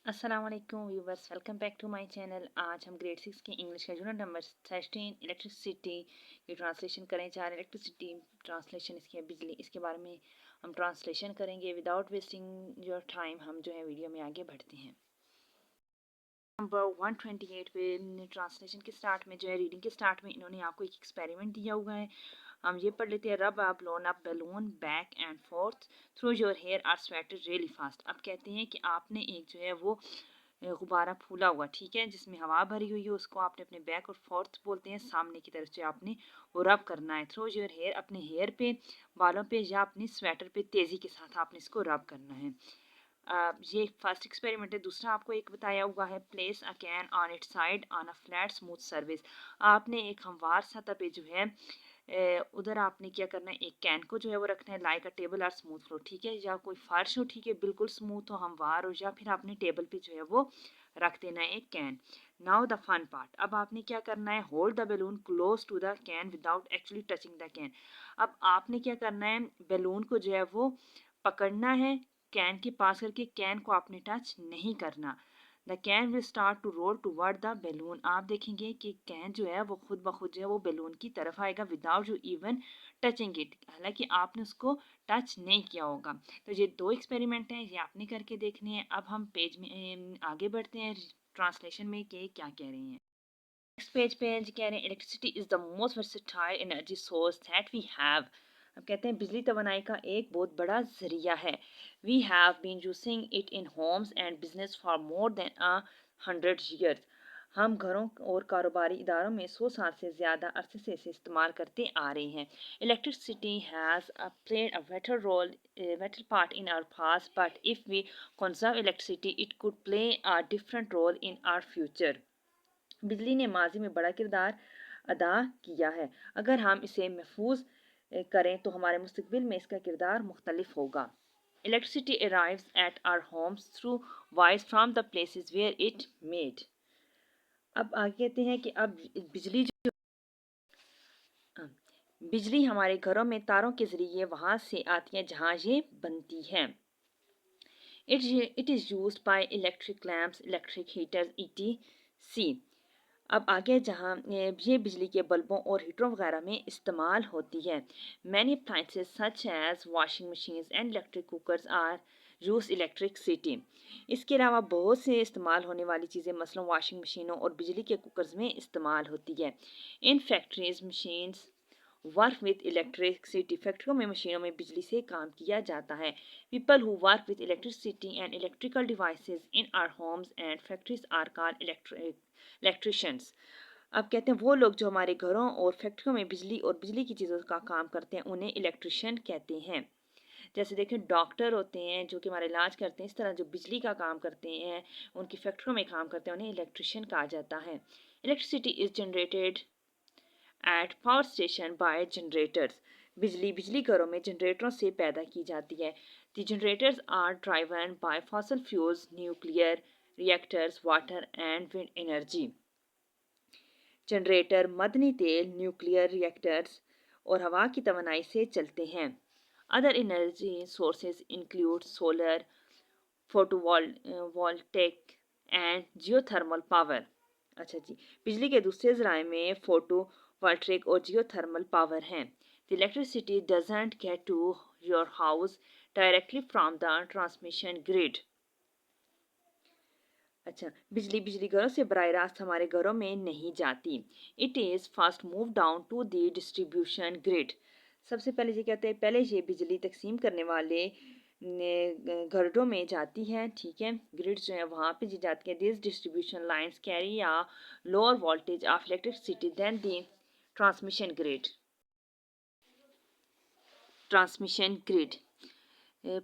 अस्सलाम वालेकुम viewers, welcome back to my channel. आज हम ग्रेड 6 के इंग्लिश का यूनिट नंबर 13 इलेक्ट्रिसिटी की ट्रांसलेशन करें। चार इलेक्ट्रिसिटी ट्रांसलेशन इसकी है बिजली, इसके बारे में हम ट्रांसलेशन करेंगे। विदाउट वेस्टिंग योर टाइम हम जो है वीडियो में आगे बढ़ते हैं। नंबर 128 पे ट्रांसलेशन के स्टार्ट में जो है रीडिंग के स्टार्ट में इन्होंने आपको एक एक्सपेरिमेंट दिया हुआ है। हम ये पढ़ लेते हैं। Rub a blown up balloon back and forth through your hair or sweater really fast. अब कहते हैं कि आपने एक जो है वो गुब्बारा फूला हुआ, ठीक है, जिसमें हवा भरी हुई है, उसको आपने अपने बैक और फोर्थ बोलते हैं सामने की तरफ से आपने वो रब करना है। थ्रू योर हेयर, अपने हेयर पे, बालों पे या अपनी स्वेटर पे तेज़ी के साथ आपने इसको रब करना है। ये फर्स्ट एक्सपेरिमेंट है। दूसरा आपको एक बताया हुआ है, place a can on it side on a flat smooth service. आपने एक हमवार सतह पे जो है उधर आपने क्या करना है, एक कैन को जो है वो रखना है लाइक अ टेबल और स्मूथ फ्लोर, ठीक है, या कोई फर्श हो, ठीक है, बिल्कुल स्मूथ हो, हमवार हो, या फिर आपने टेबल पे जो है वो रख देना है एक can. Now the fun part, अब आपने क्या करना है, hold the balloon close to the can without actually touching the can. अब आपने क्या करना है, बैलून को जो है वो पकड़ना है कैन के पास करके, कैन को आपने टच नहीं करना। The can will start to roll toward the balloon. आप देखेंगे कि कैन जो है वो खुद ब खुद जो है वो बैलून की तरफ आएगा without you even touching it, हालांकि आपने उसको टच नहीं किया होगा। तो ये दो एक्सपेरिमेंट हैं, ये आपने करके देखने हैं। अब हम पेज में आगे बढ़ते हैं ट्रांसलेशन में कि क्या कह रहे हैं। नेक्स्ट पेज पे कह रहे हैं, electricity is the most versatile energy source that we have. अब कहते हैं बिजली तवानाई का एक बहुत बड़ा जरिया है। We have been using it in homes and business for more than 100 years। हम घरों और कारोबारी इदारों में 100 साल से ज़्यादा अरसे से इसे इस्तेमाल करते आ रहे हैं। Electricity has played a vital part in our past, but if we conserve electricity, it could play a different role in our future। बिजली ने माजी में बड़ा किरदार अदा किया है। अगर हम इसे महफूज करें तो हमारे मुस्तकबिल में इसका किरदार मुख्तलिफ होगा। Electricity arrives at our homes through wires from the places where it made. अब आगे कहते हैं कि अब बिजली हमारे घरों में तारों के जरिए वहां से आती है जहां ये बनती है। It is used by electric lamps, electric heaters, etc. अब आगे जहाँ ये बिजली के बल्बों और हीटरों वगैरह में इस्तेमाल होती है। Many appliances such as washing machines and electric cookers are use electricity. इसके अलावा बहुत से इस्तेमाल होने वाली चीज़ें मसलन वॉशिंग मशीनों और बिजली के कुकर्स में इस्तेमाल होती है। In factories machines work with electricity. फैक्ट्रियों में मशीनों में बिजली से काम किया जाता है। People who work with electricity and electrical devices in our homes and factories are called electricians. अब कहते हैं वो लोग जो हमारे घरों और फैक्ट्रियों में बिजली और बिजली की चीज़ों का काम करते हैं उन्हें इलेक्ट्रिशियन कहते हैं। जैसे देखें डॉक्टर होते हैं जो कि हमारा इलाज करते हैं, इस तरह जो बिजली का काम करते हैं, उनकी फैक्ट्रियों में काम करते हैं, उन्हें इलेक्ट्रिशियन कहा जाता है। Electricity is generated at power station by generators. बिजली घरों में जनरेटरों से पैदा की जाती है। The generators are driven by fossil fuels, nuclear reactors, water and wind energy. Generator मदनी तेल, न्यूक्लियर रिएक्टर्स और हवा की तवानाई से चलते हैं। Other energy sources include solar, photovoltaic and geothermal power. अच्छा जी, बिजली के दूसरे ज़राए में फोटोवोल्टेक और जियोथर्मल पावर हैं। The electricity doesn't get to your house directly from the transmission grid. अच्छा, बिजली घरों से बराह रास्त हमारे घरों में नहीं जाती। It is first move down to the distribution grid. सबसे पहले ये कहते हैं पहले ये बिजली तकसीम करने वाले घरों में जाती है, ठीक है, ग्रिड जो है वहाँ पे जी जाती है। This distribution lines carry a lower voltage of electricity than the transmission grid. Transmission grid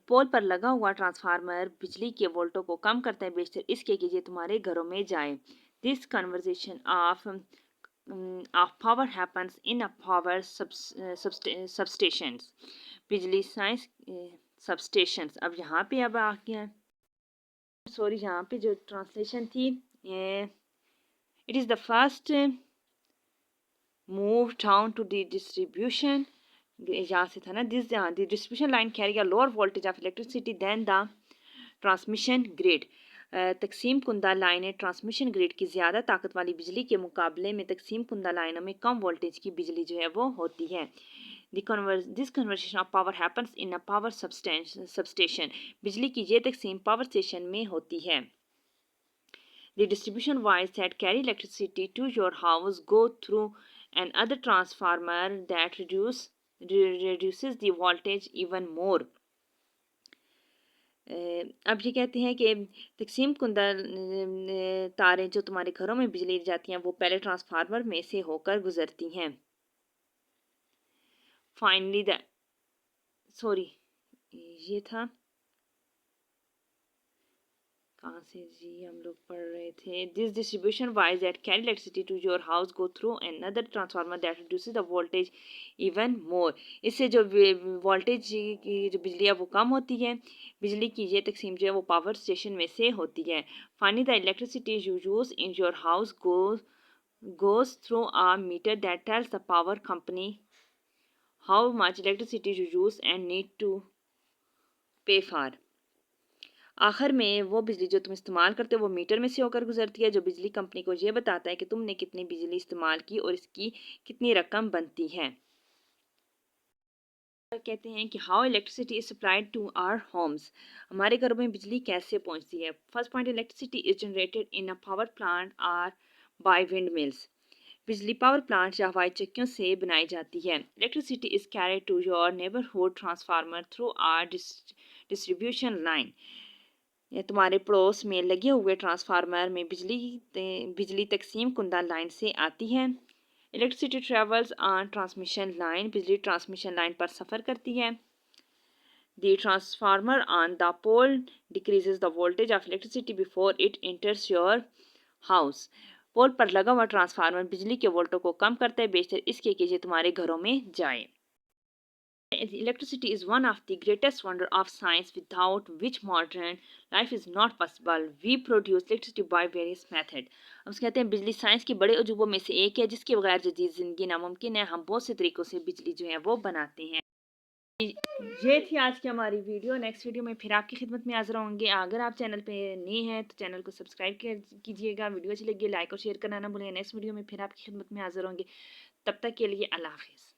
pole पर लगा हुआ ट्रांसफार्मर बिजली के वोल्टों को कम करता है बेशतर इसके कि ये तुम्हारे घरों में जाए। This conversation of power happens in a power substations. बिजली साइंस सबस्टेशंस। अब यहाँ पे अब आ गया, सॉरी, यहाँ पे जो ट्रांसलेशन थी, it is the first move down to the distribution, यहाँ से था ना, this the distribution line carry a lower voltage of electricity than the transmission grid. तकसीम कुंदा लाइनें ट्रांसमिशन ग्रिड की ज़्यादा ताकत वाली बिजली के मुकाबले में तकसीम कुंदा लाइनों में कम वोल्टेज की बिजली जो है वो होती है। This conversation of power happens in a power substation. बिजली की ये तकसीम पावर स्टेशन में होती है। The distribution wires that carry electricity to your house go through another transformer that reduces the voltage even more. अब ये कहते हैं कि तकसीम कुंदा तारें जो तुम्हारे घरों में बिजली जाती हैं वो पहले ट्रांसफार्मर में से होकर गुजरती हैं। फाइनली द सॉरी ये था कहाँ से जी हम लोग पढ़ रहे थे। This distribution wires that carry electricity to your house go through another transformer that reduces the voltage even more. इससे जो वोल्टेज की जो बिजली है वो कम होती है। बिजली की ये तकसीम जो है वो पावर स्टेशन में से होती है। Finally the electricity you use in your house goes through a meter that tells the power company how much electricity you use and need to pay for. आखिर में वो बिजली जो तुम इस्तेमाल करते हो वो मीटर में से होकर गुजरती है जो बिजली कंपनी को ये बताता है कि तुमने कितनी बिजली इस्तेमाल की और इसकी कितनी रकम बनती है। कहते हैं कि how electricity is supplied to our homes. हमारे घरों में बिजली कैसे पहुंचती है। First point, electricity is generated in a power plant or by windmills. बिजली पावर प्लांट या हवाई चक्कियों से बनाई जाती है। Electricity is carried to your neighbourhood transformer through our distribution line. तुम्हारे पड़ोस में लगे हुए ट्रांसफार्मर में बिजली तकसीम कुंदा लाइन से आती है। Electricity travels on transmission line. बिजली ट्रांसमिशन लाइन पर सफ़र करती है। The transformer on the pole decreases the voltage of electricity before it enters your house. Pole पर लगा हुआ ट्रांसफार्मर बिजली के वोल्टों को कम करता है बेशतर इसके कि ये तुम्हारे घरों में जाए। Electricity is one of the greatest wonders of science without which modern life is not possible. We produce electricity by various methods. हम कहते हैं बिजली साइंस के बड़े अजूबों में से एक है जिसके बगैर जदीद ज़िंदगी नामुमकिन है। हम बहुत से तरीक़ों से बिजली जो है वो बनाते हैं। ये थी आज की हमारी वीडियो। नेक्स्ट वीडियो में फिर आपकी खिदमत में हाज़िर होंगे। अगर आप चैनल पे नए हैं तो चैनल को सब्सक्राइब कीजिएगा। वीडियो अच्छी लगी लाइक और शेयर करना ना भूलें। नेक्स्ट वीडियो में फिर आपकी खिदमत में हाज़िर होंगे। तब तक के लिए अल्लाह हाफ़िज़।